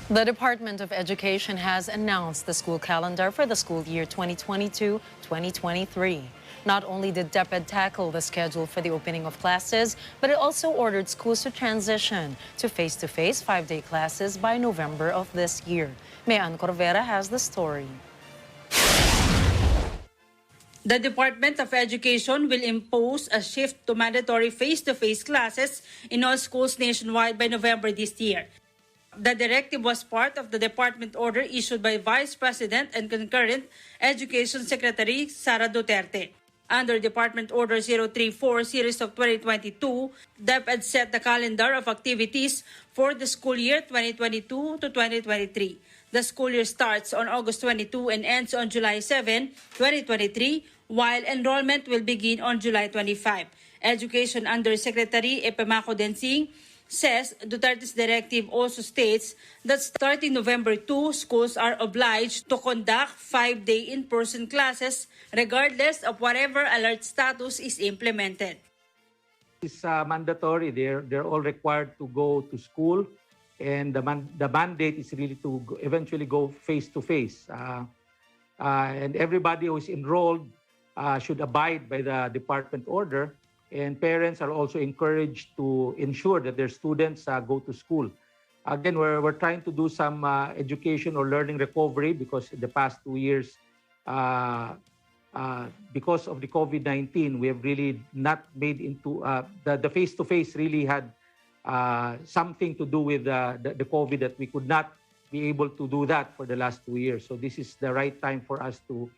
The Department of Education has announced the school calendar for the school year 2022-2023. Not only did DepEd tackle the schedule for the opening of classes, but it also ordered schools to transition to face-to-face 5-day classes by November of this year. Mayan Corvera has the story. The Department of Education will impose a shift to mandatory face-to-face classes in all schools nationwide by November this year. The directive was part of the department order issued by Vice President and concurrent Education Secretary Sara Duterte. Under Department Order 034 Series of 2022, DepEd set the calendar of activities for the school year 2022 to 2023. The school year starts on August 22 and ends on July 7, 2023, while enrollment will begin on July 25. Education Under Secretary Epemaco Densing says Duterte's directive also states that starting November 2, schools are obliged to conduct 5-day in-person classes regardless of whatever alert status is implemented. It's mandatory. They're all required to go to school, and the mandate is really to eventually go face-to-face. And everybody who is enrolled should abide by the department order. And parents are also encouraged to ensure that their students go to school. Again, we're trying to do some education or learning recovery because in the past 2 years, because of the COVID-19, we have really not made into the face-to-face really had something to do with the COVID that we could not be able to do that for the last 2 years. So this is the right time for us to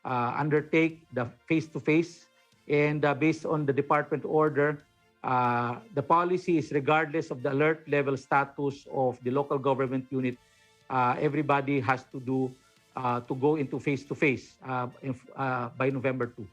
undertake the face-to-face. And based on the department order, the policy is regardless of the alert level status of the local government unit, everybody has to go into face-to-face by November 2.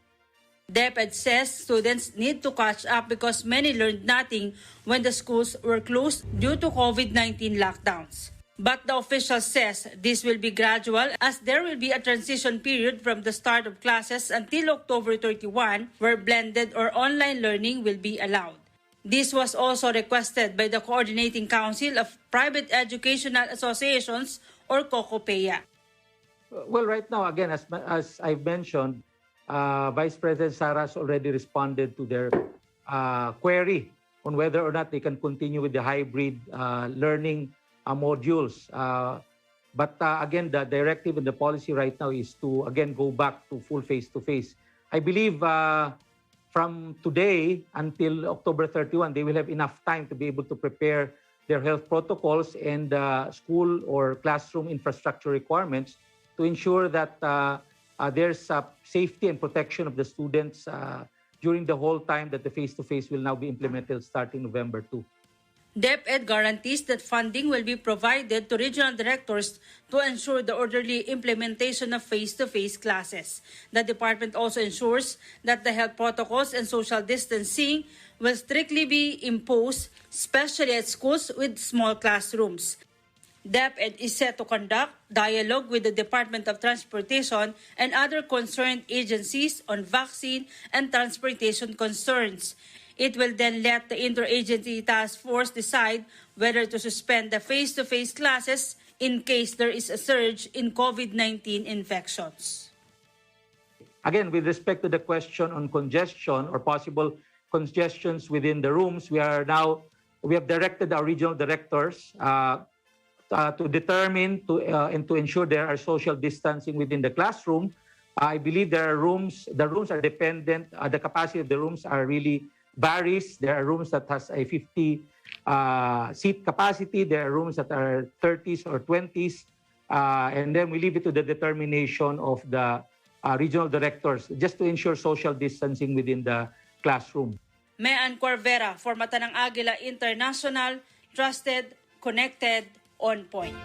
DepEd says students need to catch up because many learned nothing when the schools were closed due to COVID-19 lockdowns. But the official says this will be gradual as there will be a transition period from the start of classes until October 31 where blended or online learning will be allowed. This was also requested by the Coordinating Council of Private Educational Associations or COCOPEA. Well, right now, again, as I've mentioned, Vice President Sara has already responded to their query on whether or not they can continue with the hybrid learning modules. But again, the directive and the policy right now is to, again, go back to full face-to-face. I believe from today until October 31, they will have enough time to be able to prepare their health protocols and school or classroom infrastructure requirements to ensure that there's safety and protection of the students during the whole time that the face-to-face will now be implemented starting November 2. DepEd guarantees that funding will be provided to regional directors to ensure the orderly implementation of face-to-face classes. The department also ensures that the health protocols and social distancing will strictly be imposed, especially at schools with small classrooms. DepEd is set to conduct dialogue with the Department of Transportation and other concerned agencies on vaccine and transportation concerns. It will then let the interagency task force decide whether to suspend the face-to-face classes in case there is a surge in COVID-19 infections. Again, with respect to the question on congestion or possible congestions within the rooms, we have directed our regional directors to determine and to ensure there are social distancing within the classroom. I believe the rooms are dependent, the capacity of the rooms are really varies. There are rooms that has a 50 seat capacity. There are rooms that are 30s or 20s. And then we leave it to the determination of the regional directors just to ensure social distancing within the classroom. Mayan Corvera for Mata ng Agila International, trusted, connected, on point.